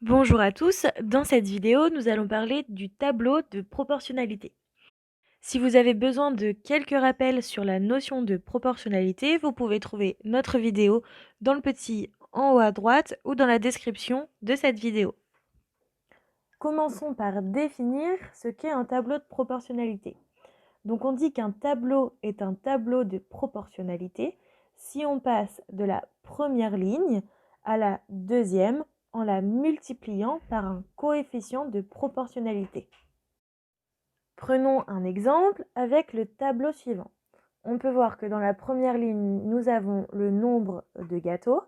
Bonjour à tous, dans cette vidéo, nous allons parler du tableau de proportionnalité. Si vous avez besoin de quelques rappels sur la notion de proportionnalité, vous pouvez trouver notre vidéo dans le petit en haut à droite ou dans la description de cette vidéo. Commençons par définir ce qu'est un tableau de proportionnalité. Donc on dit qu'un tableau est un tableau de proportionnalité si on passe de la première ligne à la deuxième en la multipliant par un coefficient de proportionnalité. Prenons un exemple avec le tableau suivant. On peut voir que dans la première ligne, nous avons le nombre de gâteaux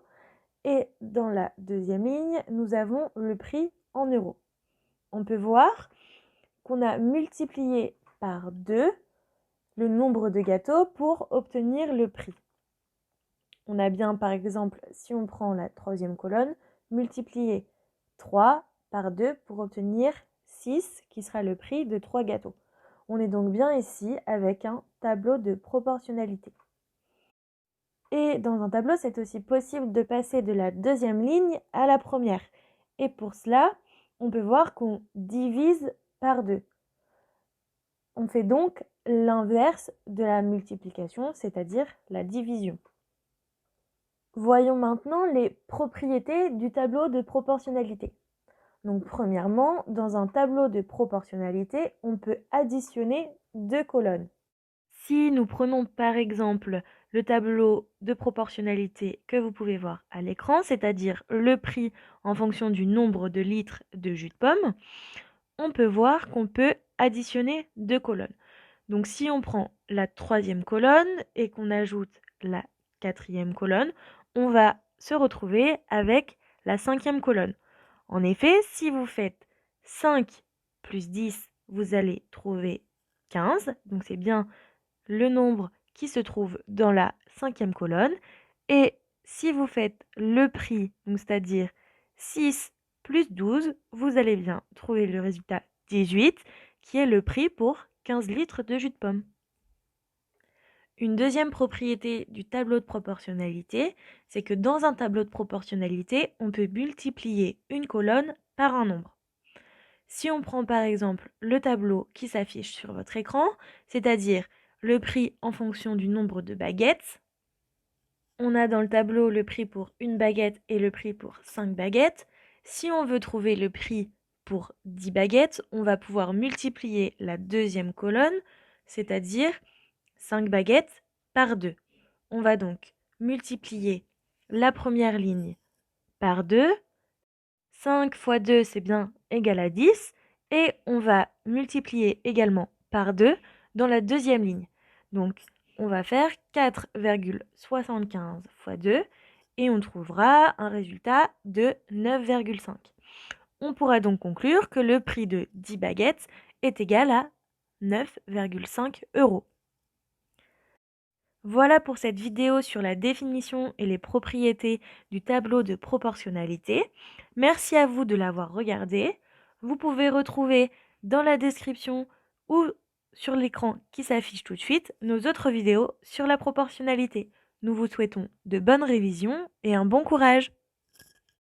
et dans la deuxième ligne, nous avons le prix en euros. On peut voir qu'on a multiplié par 2 le nombre de gâteaux pour obtenir le prix. On a bien, par exemple, si on prend la troisième colonne, multiplier 3 par 2 pour obtenir 6, qui sera le prix de 3 gâteaux. On est donc bien ici avec un tableau de proportionnalité. Et dans un tableau, c'est aussi possible de passer de la deuxième ligne à la première. Et pour cela, on peut voir qu'on divise par 2. On fait donc l'inverse de la multiplication, c'est-à-dire la division. Voyons maintenant les propriétés du tableau de proportionnalité. Donc premièrement, dans un tableau de proportionnalité, on peut additionner deux colonnes. Si nous prenons par exemple le tableau de proportionnalité que vous pouvez voir à l'écran, c'est-à-dire le prix en fonction du nombre de litres de jus de pomme, on peut voir qu'on peut additionner deux colonnes. Donc si on prend la troisième colonne et qu'on ajoute la quatrième colonne, on va se retrouver avec la cinquième colonne. En effet, si vous faites 5 plus 10, vous allez trouver 15. Donc c'est bien le nombre qui se trouve dans la cinquième colonne. Et si vous faites le prix, c'est-à-dire 6 plus 12, vous allez bien trouver le résultat 18, qui est le prix pour 15 litres de jus de pomme. Une deuxième propriété du tableau de proportionnalité, c'est que dans un tableau de proportionnalité, on peut multiplier une colonne par un nombre. Si on prend par exemple le tableau qui s'affiche sur votre écran, c'est-à-dire le prix en fonction du nombre de baguettes, on a dans le tableau le prix pour une baguette et le prix pour 5 baguettes. Si on veut trouver le prix pour 10 baguettes, on va pouvoir multiplier la deuxième colonne, c'est-à-dire 5 baguettes par 2. On va donc multiplier la première ligne par 2. 5 fois 2, c'est bien égal à 10. Et on va multiplier également par 2 dans la deuxième ligne. Donc, on va faire 4,75 fois 2 et on trouvera un résultat de 9,5. On pourra donc conclure que le prix de 10 baguettes est égal à 9,5 €. Voilà pour cette vidéo sur la définition et les propriétés du tableau de proportionnalité. Merci à vous de l'avoir regardé. Vous pouvez retrouver dans la description ou sur l'écran qui s'affiche tout de suite nos autres vidéos sur la proportionnalité. Nous vous souhaitons de bonnes révisions et un bon courage.